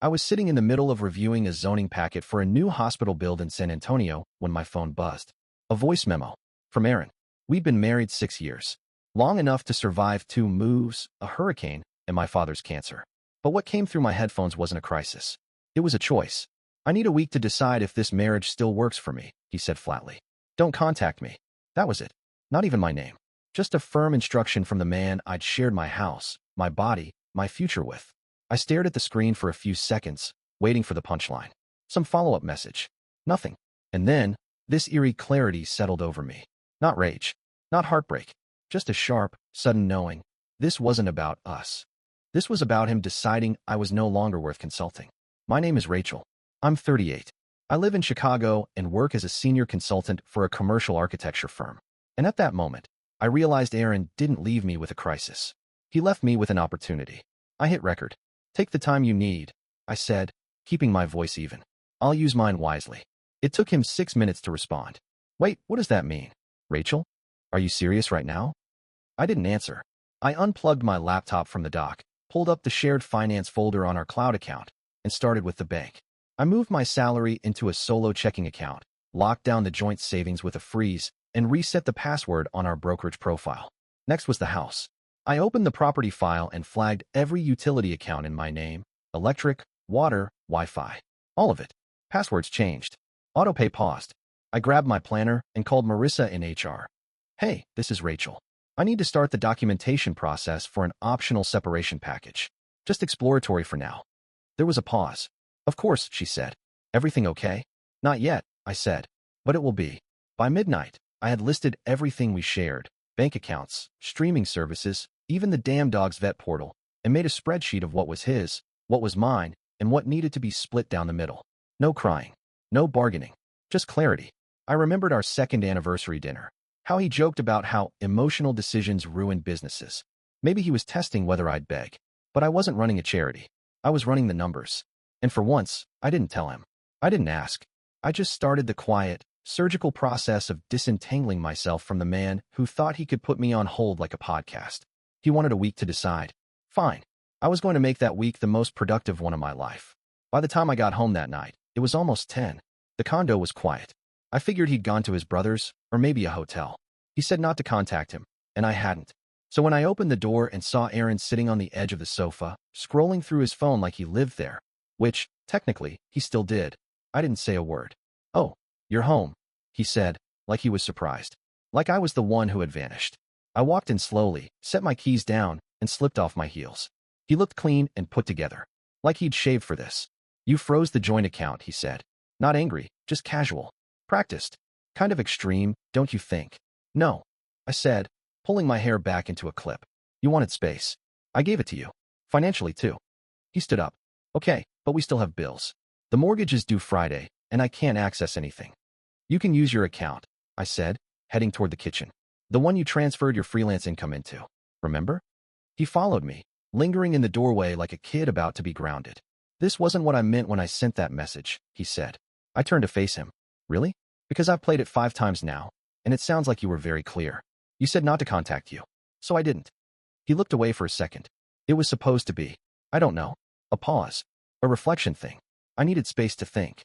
I was sitting in the middle of reviewing a zoning packet for a new hospital build in San Antonio when my phone buzzed. A voice memo from Aaron. We'd been married 6 years, long enough to survive 2 moves, a hurricane, and my father's cancer. But what came through my headphones wasn't a crisis. It was a choice. I need a week to decide if this marriage still works for me, he said flatly. Don't contact me. That was it. Not even my name. Just a firm instruction from the man I'd shared my house, my body, my future with. I stared at the screen for a few seconds, waiting for the punchline. Some follow-up message. Nothing. And then, this eerie clarity settled over me. Not rage. Not heartbreak. Just a sharp, sudden knowing. This wasn't about us. This was about him deciding I was no longer worth consulting. My name is Rachel. I'm 38. I live in Chicago and work as a senior consultant for a commercial architecture firm. And at that moment, I realized Aaron didn't leave me with a crisis. He left me with an opportunity. I hit record. Take the time you need, I said, keeping my voice even. I'll use mine wisely. It took him 6 minutes to respond. Wait, what does that mean? Rachel? Are you serious right now? I didn't answer. I unplugged my laptop from the dock, pulled up the shared finance folder on our cloud account, and started with the bank. I moved my salary into a solo checking account, locked down the joint savings with a freeze, and reset the password on our brokerage profile. Next was the house. I opened the property file and flagged every utility account in my name: electric, water, Wi-Fi. All of it. Passwords changed. Autopay paused. I grabbed my planner and called Marissa in HR. Hey, this is Rachel. I need to start the documentation process for an optional separation package. Just exploratory for now. There was a pause. Of course, she said. Everything okay? Not yet, I said. But it will be. By midnight, I had listed everything we shared: bank accounts, streaming services, even the damn dog's vet portal, and made a spreadsheet of what was his, what was mine, and what needed to be split down the middle. No crying. No bargaining. Just clarity. I remembered our second anniversary dinner. How he joked about how emotional decisions ruin businesses. Maybe he was testing whether I'd beg. But I wasn't running a charity. I was running the numbers. And for once, I didn't tell him. I didn't ask. I just started the quiet, surgical process of disentangling myself from the man who thought he could put me on hold like a podcast. He wanted a week to decide. Fine. I was going to make that week the most productive one of my life. By the time I got home that night, it was almost 10. The condo was quiet. I figured he'd gone to his brother's, or maybe a hotel. He said not to contact him, and I hadn't. So when I opened the door and saw Aaron sitting on the edge of the sofa, scrolling through his phone like he lived there, which, technically, he still did, I didn't say a word. Oh, you're home, he said, like he was surprised. Like I was the one who had vanished. I walked in slowly, set my keys down, and slipped off my heels. He looked clean and put together. Like he'd shaved for this. You froze the joint account, he said. Not angry, just casual. Practiced. Kind of extreme, don't you think? No, I said, pulling my hair back into a clip. You wanted space. I gave it to you. Financially, too. He stood up. Okay, but we still have bills. The mortgage is due Friday, and I can't access anything. You can use your account, I said, heading toward the kitchen. The one you transferred your freelance income into. Remember? He followed me, lingering in the doorway like a kid about to be grounded. This wasn't what I meant when I sent that message, he said. I turned to face him. Really? Because I've played it 5 times now, and it sounds like you were very clear. You said not to contact you. So I didn't. He looked away for a second. It was supposed to be, I don't know, a pause, a reflection thing. I needed space to think.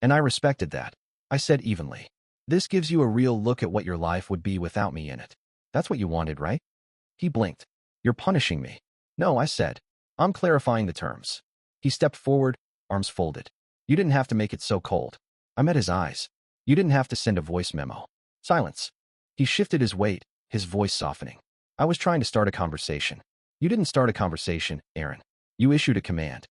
And I respected that. I said evenly. This gives you a real look at what your life would be without me in it. That's what you wanted, right? He blinked. You're punishing me. No, I said. I'm clarifying the terms. He stepped forward, arms folded. You didn't have to make it so cold. I met his eyes. You didn't have to send a voice memo. Silence. He shifted his weight, his voice softening. I was trying to start a conversation. You didn't start a conversation, Aaron. You issued a command.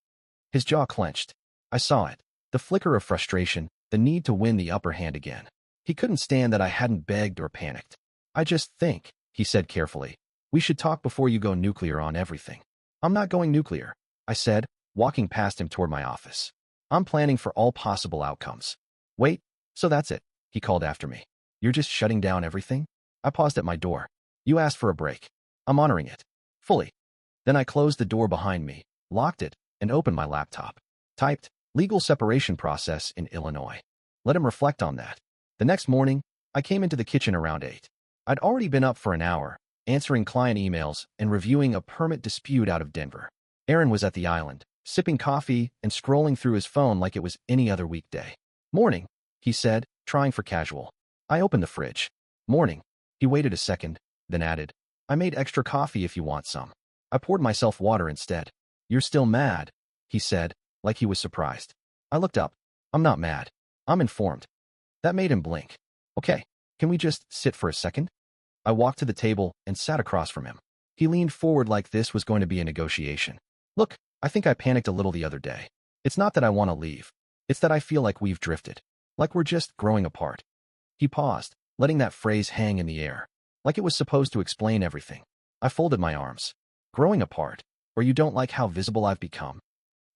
His jaw clenched. I saw it. The flicker of frustration, the need to win the upper hand again. He couldn't stand that I hadn't begged or panicked. I just think, he said carefully, we should talk before you go nuclear on everything. I'm not going nuclear, I said, walking past him toward my office. I'm planning for all possible outcomes. Wait, so that's it, he called after me. You're just shutting down everything? I paused at my door. You asked for a break. I'm honoring it. Fully. Then I closed the door behind me, locked it, and opened my laptop. Typed, legal separation process in Illinois. Let him reflect on that. The next morning, I came into the kitchen around 8. I'd already been up for an hour, answering client emails and reviewing a permit dispute out of Denver. Aaron was at the island, sipping coffee and scrolling through his phone like it was any other weekday. "Morning," he said, trying for casual. I opened the fridge. "Morning." He waited a second, then added, "I made extra coffee if you want some." I poured myself water instead. "You're still mad," he said, like he was surprised. I looked up. "I'm not mad. I'm informed." That made him blink. "Okay, can we just sit for a second?" I walked to the table and sat across from him. He leaned forward like this was going to be a negotiation. "Look, I think I panicked a little the other day. It's not that I want to leave. It's that I feel like we've drifted. Like we're just growing apart." He paused, letting that phrase hang in the air, like it was supposed to explain everything. I folded my arms. "Growing apart? Or you don't like how visible I've become?"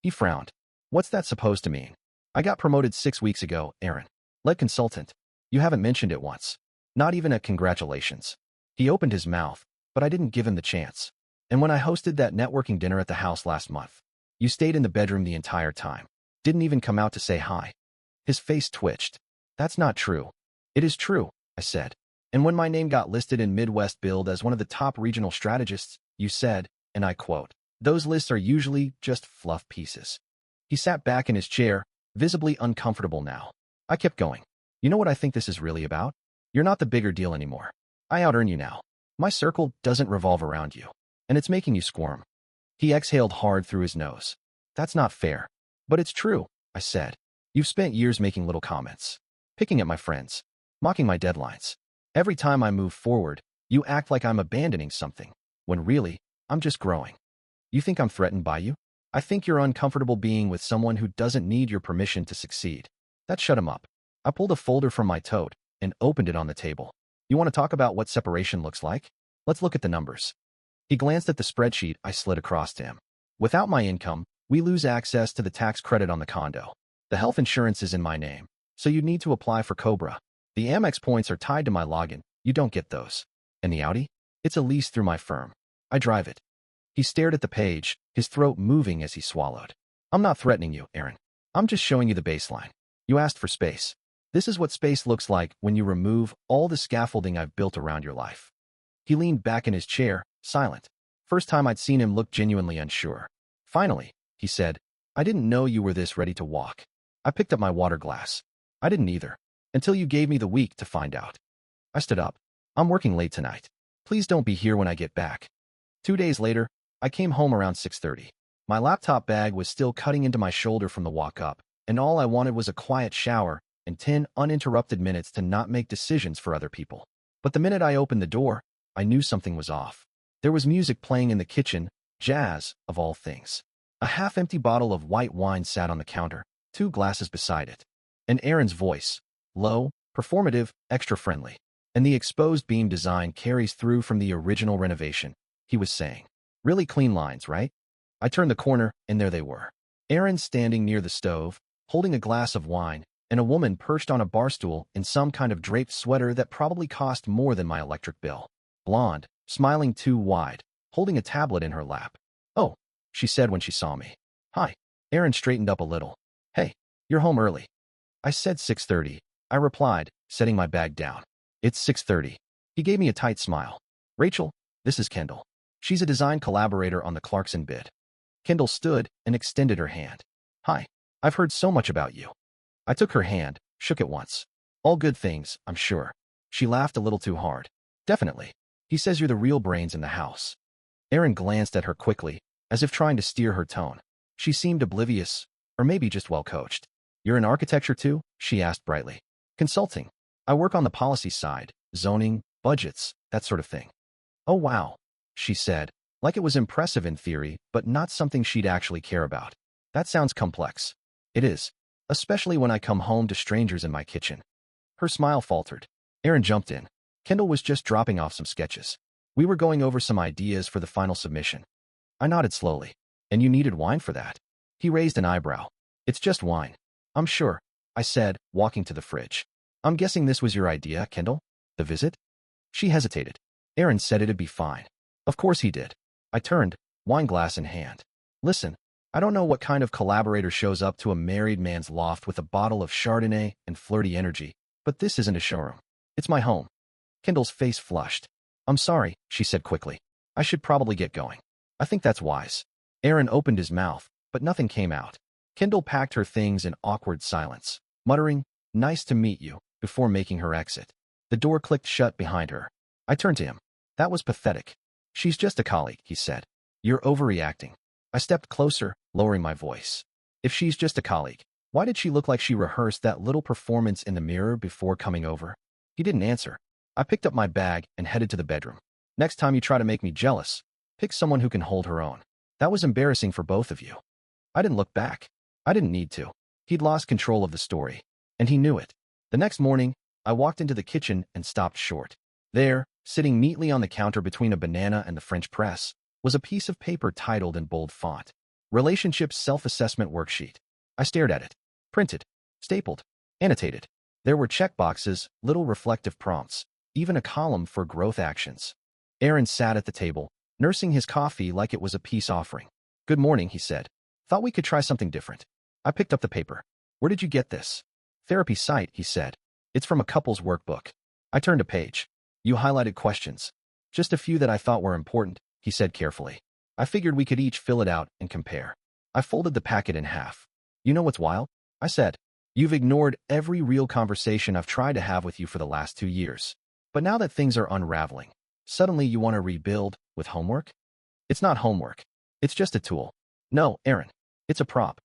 He frowned. "What's that supposed to mean? I got promoted 6 weeks ago, Aaron. Lead consultant. You haven't mentioned it once. Not even a congratulations." He opened his mouth, but I didn't give him the chance. "And when I hosted that networking dinner at the house last month, you stayed in the bedroom the entire time. Didn't even come out to say hi." His face twitched. "That's not true." "It is true," I said. "And when my name got listed in Midwest Build as one of the top regional strategists, you said, and I quote, 'Those lists are usually just fluff pieces.'" He sat back in his chair, visibly uncomfortable now. I kept going. "You know what I think this is really about? You're not the bigger deal anymore. I out-earn you now. My circle doesn't revolve around you, and it's making you squirm." He exhaled hard through his nose. "That's not fair." "But it's true," I said. "You've spent years making little comments, picking at my friends, mocking my deadlines. Every time I move forward, you act like I'm abandoning something, when really, I'm just growing. You think I'm threatened by you? I think you're uncomfortable being with someone who doesn't need your permission to succeed." That shut him up. I pulled a folder from my tote and opened it on the table. "You want to talk about what separation looks like? Let's look at the numbers." He glanced at the spreadsheet I slid across to him. "Without my income, we lose access to the tax credit on the condo. The health insurance is in my name, so you need to apply for COBRA. The Amex points are tied to my login. You don't get those. And the Audi? It's a lease through my firm. I drive it." He stared at the page, his throat moving as he swallowed. "I'm not threatening you, Aaron. I'm just showing you the baseline. You asked for space. This is what space looks like when you remove all the scaffolding I've built around your life." He leaned back in his chair, silent. First time I'd seen him look genuinely unsure. "Finally," he said, "I didn't know you were this ready to walk." I picked up my water glass. "I didn't either. Until you gave me the week to find out." I stood up. "I'm working late tonight. Please don't be here when I get back." 2 days later, I came home around 6:30. My laptop bag was still cutting into my shoulder from the walk up, and all I wanted was a quiet shower and 10 uninterrupted minutes to not make decisions for other people. But the minute I opened the door, I knew something was off. There was music playing in the kitchen, jazz, of all things. A half-empty bottle of white wine sat on the counter, 2 glasses beside it. And Aaron's voice, low, performative, extra-friendly. And the exposed beam design carries through from the original renovation. He was saying, "Really clean lines, right?" I turned the corner, and there they were. Aaron standing near the stove, holding a glass of wine, and a woman perched on a bar stool in some kind of draped sweater that probably cost more than my electric bill. Blonde, smiling too wide, holding a tablet in her lap. "Oh," she said when she saw me. "Hi." Aaron straightened up a little. "Hey, you're home early." I said 6:30. I replied, setting my bag down. "It's 6:30. He gave me a tight smile. "Rachel, this is Kendall. She's a design collaborator on the Clarkson bid." Kendall stood and extended her hand. "Hi, I've heard so much about you." I took her hand, shook it once. "All good things, I'm sure." She laughed a little too hard. "Definitely. He says you're the real brains in the house." Aaron glanced at her quickly, as if trying to steer her tone. She seemed oblivious, or maybe just well-coached. "You're in architecture too?" she asked brightly. "Consulting. I work on the policy side, zoning, budgets, that sort of thing." "Oh wow," she said, like it was impressive in theory, but not something she'd actually care about. "That sounds complex." "It is, especially when I come home to strangers in my kitchen." Her smile faltered. Aaron jumped in. Kendall was just dropping off some sketches. We were going over some ideas for the final submission. I nodded slowly. "And you needed wine for that?" He raised an eyebrow. "It's just wine." "I'm sure," I said, walking to the fridge. "I'm guessing this was your idea, Kendall? The visit?" She hesitated. "Aaron said it'd be fine." "Of course he did." I turned, wine glass in hand. "Listen, I don't know what kind of collaborator shows up to a married man's loft with a bottle of Chardonnay and flirty energy, but this isn't a showroom. It's my home." Kendall's face flushed. "I'm sorry," she said quickly. "I should probably get going." "I think that's wise." Aaron opened his mouth, but nothing came out. Kendall packed her things in awkward silence, muttering, "Nice to meet you," before making her exit. The door clicked shut behind her. I turned to him. That was pathetic. "She's just a colleague," he said. "You're overreacting." I stepped closer, lowering my voice. "If she's just a colleague, why did she look like she rehearsed that little performance in the mirror before coming over?" He didn't answer. I picked up my bag and headed to the bedroom. "Next time you try to make me jealous, pick someone who can hold her own. That was embarrassing for both of you." I didn't look back. I didn't need to. He'd lost control of the story, and he knew it. The next morning, I walked into the kitchen and stopped short. There, sitting neatly on the counter between a banana and the French press, was a piece of paper titled in bold font, "Relationship Self-Assessment Worksheet." I stared at it. Printed, stapled, annotated. There were checkboxes, little reflective prompts, even a column for growth actions. Aaron sat at the table, nursing his coffee like it was a peace offering. "Good morning," he said. "Thought we could try something different." I picked up the paper. "Where did you get this?" "Therapy site," he said. "It's from a couple's workbook." I turned a page. "You highlighted questions." "Just a few that I thought were important," he said carefully. "I figured we could each fill it out and compare." I folded the packet in half. "You know what's wild?" I said. "You've ignored every real conversation I've tried to have with you for the last 2 years. But now that things are unraveling, suddenly you want to rebuild with homework?" "It's not homework. It's just a tool." "No, Aaron. It's a prop."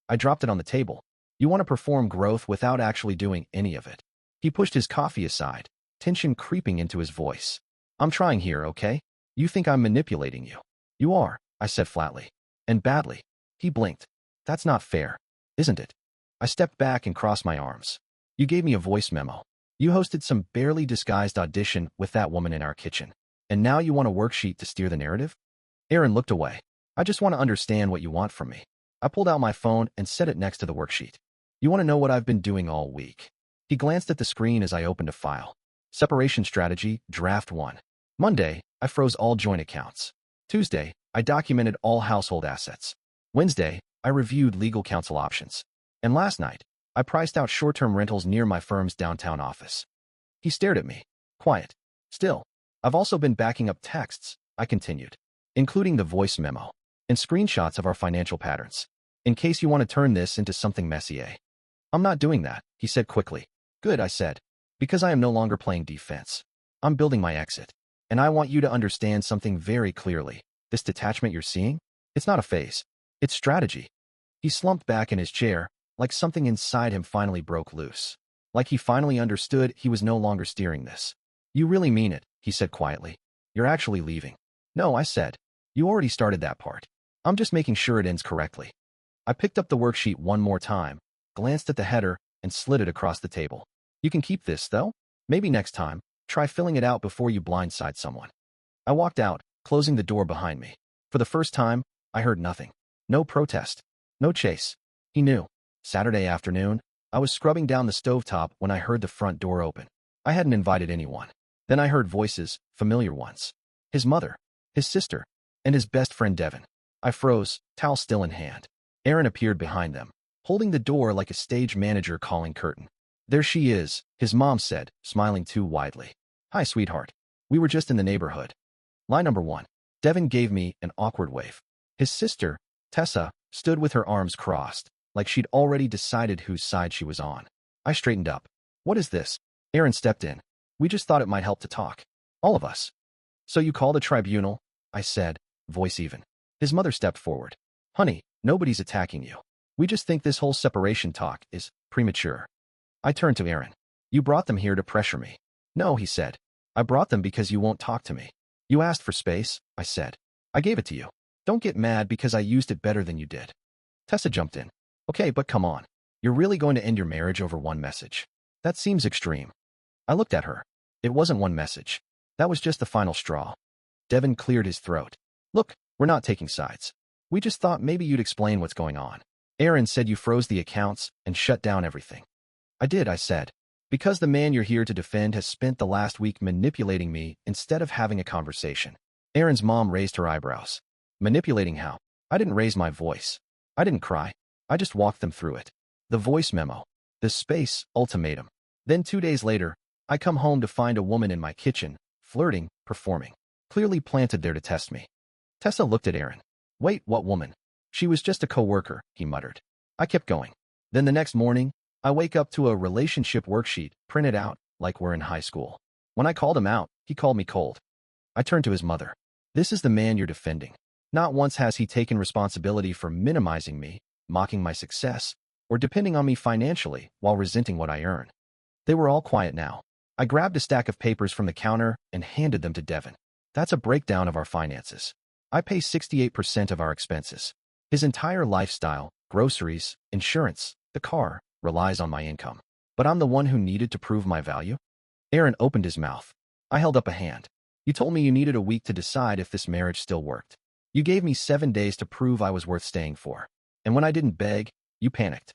I dropped it on the table. "You want to perform growth without actually doing any of it." He pushed his coffee aside, tension creeping into his voice. "I'm trying here, okay? You think I'm manipulating you." "You are," I said flatly. "And badly." He blinked. "That's not fair, isn't it?" I stepped back and crossed my arms. "You gave me a voice memo. You hosted some barely disguised audition with that woman in our kitchen. And now you want a worksheet to steer the narrative?" Aaron looked away. "I just want to understand what you want from me." I pulled out my phone and set it next to the worksheet. "You want to know what I've been doing all week?" He glanced at the screen as I opened a file. Separation Strategy, Draft 1. Monday, I froze all joint accounts. Tuesday, I documented all household assets. Wednesday, I reviewed legal counsel options. And last night, I priced out short-term rentals near my firm's downtown office. He stared at me, quiet. "Still, I've also been backing up texts," I continued, "including the voice memo and screenshots of our financial patterns, in case you want to turn this into something messy, eh?" "I'm not doing that," he said quickly. "Good," I said, "because I am no longer playing defense. I'm building my exit. And I want you to understand something very clearly. This detachment you're seeing? It's not a phase. It's strategy." He slumped back in his chair, like something inside him finally broke loose. Like he finally understood he was no longer steering this. "You really mean it," he said quietly. "You're actually leaving." "No," I said. "You already started that part. I'm just making sure it ends correctly." I picked up the worksheet one more time, glanced at the header, and slid it across the table. "You can keep this, though. Maybe next time, try filling it out before you blindside someone." I walked out, closing the door behind me. For the first time, I heard nothing. No protest. No chase. He knew. Saturday afternoon, I was scrubbing down the stovetop when I heard the front door open. I hadn't invited anyone. Then I heard voices, familiar ones. His mother, his sister, and his best friend Devin. I froze, towel still in hand. Aaron appeared behind them, holding the door like a stage manager calling curtain. "There she is," his mom said, smiling too widely. "Hi, sweetheart. We were just in the neighborhood." Line number 1. Devin gave me an awkward wave. His sister, Tessa, stood with her arms crossed, like she'd already decided whose side she was on. I straightened up. "What is this?" Aaron stepped in. "We just thought it might help to talk. All of us." "So you called a tribunal?" I said, voice even. His mother stepped forward. "Honey, nobody's attacking you. We just think this whole separation talk is premature." I turned to Aaron. "You brought them here to pressure me." "No," he said. "I brought them because you won't talk to me." "You asked for space," I said. "I gave it to you. Don't get mad because I used it better than you did." Tessa jumped in. "Okay, but come on. You're really going to end your marriage over one message? That seems extreme." I looked at her. It wasn't one message. That was just the final straw. Devin cleared his throat. "Look, we're not taking sides. We just thought maybe you'd explain what's going on. Aaron said you froze the accounts and shut down everything." "I did," I said. "Because the man you're here to defend has spent the last week manipulating me instead of having a conversation." Aaron's mom raised her eyebrows. "Manipulating how?" I didn't raise my voice. I didn't cry. I just walked them through it. The voice memo. The space ultimatum. Then 2 days later, I come home to find a woman in my kitchen, flirting, performing. Clearly planted there to test me. Tessa looked at Aaron. "Wait, what woman?" She was just a coworker, he muttered. I kept going. Then the next morning, I wake up to a relationship worksheet printed out like we're in high school. When I called him out, he called me cold. I turned to his mother. This is the man you're defending. Not once has he taken responsibility for minimizing me, mocking my success, or depending on me financially while resenting what I earn. They were all quiet now. I grabbed a stack of papers from the counter and handed them to Devin. That's a breakdown of our finances. I pay 68% of our expenses. His entire lifestyle, groceries, insurance, the car, relies on my income. But I'm the one who needed to prove my value? Aaron opened his mouth. I held up a hand. You told me you needed a week to decide if this marriage still worked. You gave me 7 days to prove I was worth staying for. And when I didn't beg, you panicked.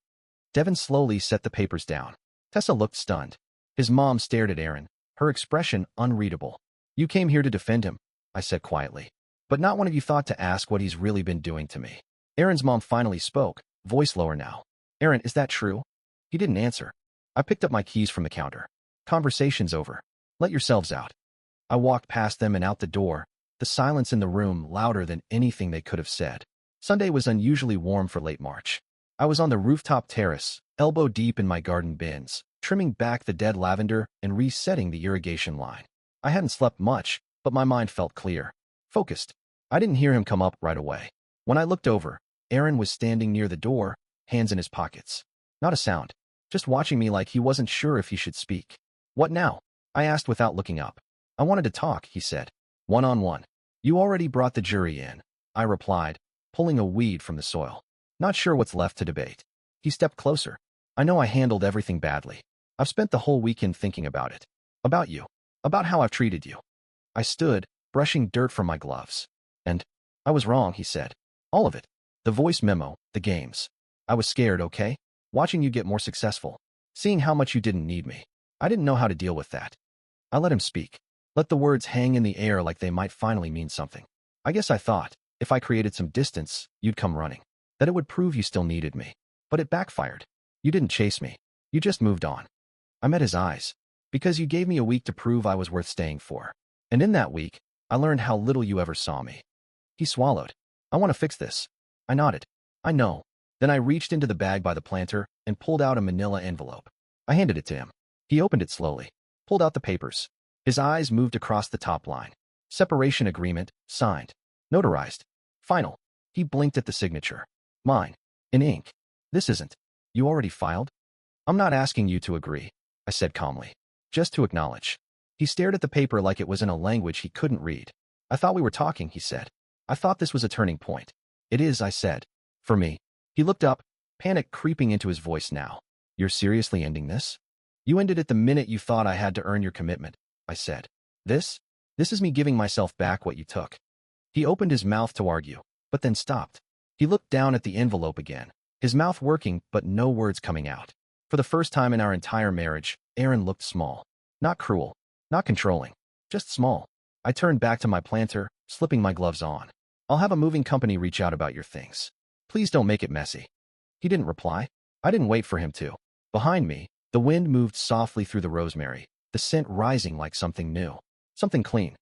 Devin slowly set the papers down. Tessa looked stunned. His mom stared at Aaron, her expression unreadable. You came here to defend him, I said quietly. But not one of you thought to ask what he's really been doing to me. Aaron's mom finally spoke, voice lower now. Aaron, is that true? He didn't answer. I picked up my keys from the counter. Conversation's over. Let yourselves out. I walked past them and out the door, the silence in the room louder than anything they could have said. Sunday was unusually warm for late March. I was on the rooftop terrace, elbow deep in my garden bins, trimming back the dead lavender and resetting the irrigation line. I hadn't slept much, but my mind felt clear, focused. I didn't hear him come up right away. When I looked over, Aaron was standing near the door, hands in his pockets. Not a sound, just watching me like he wasn't sure if he should speak. What now? I asked without looking up. I wanted to talk, he said. One-on-one. You already brought the jury in, I replied, pulling a weed from the soil. Not sure what's left to debate. He stepped closer. I know I handled everything badly. I've spent the whole weekend thinking about it. About you. About how I've treated you. I stood, brushing dirt from my gloves. And I was wrong, he said. All of it. The voice memo, the games. I was scared, okay? Watching you get more successful. Seeing how much you didn't need me. I didn't know how to deal with that. I let him speak. Let the words hang in the air like they might finally mean something. I guess I thought, if I created some distance, you'd come running. That it would prove you still needed me. But it backfired. You didn't chase me. You just moved on. I met his eyes. Because you gave me a week to prove I was worth staying for. And in that week, I learned how little you ever saw me. He swallowed. I want to fix this. I nodded. I know. Then I reached into the bag by the planter and pulled out a manila envelope. I handed it to him. He opened it slowly, pulled out the papers. His eyes moved across the top line. Separation agreement, signed. Notarized. Final. He blinked at the signature. Mine. In ink. This isn't. You already filed? I'm not asking you to agree, I said calmly. Just to acknowledge. He stared at the paper like it was in a language he couldn't read. I thought we were talking, he said. I thought this was a turning point. It is, I said. For me. He looked up, panic creeping into his voice now. You're seriously ending this? You ended it the minute you thought I had to earn your commitment, I said. This is me giving myself back what you took. He opened his mouth to argue, but then stopped. He looked down at the envelope again, his mouth working but no words coming out. For the first time in our entire marriage, Aaron looked small. Not cruel, not controlling, just small. I turned back to my planter, slipping my gloves on. I'll have a moving company reach out about your things. Please don't make it messy. He didn't reply. I didn't wait for him to. Behind me, the wind moved softly through the rosemary, the scent rising like something new, something clean.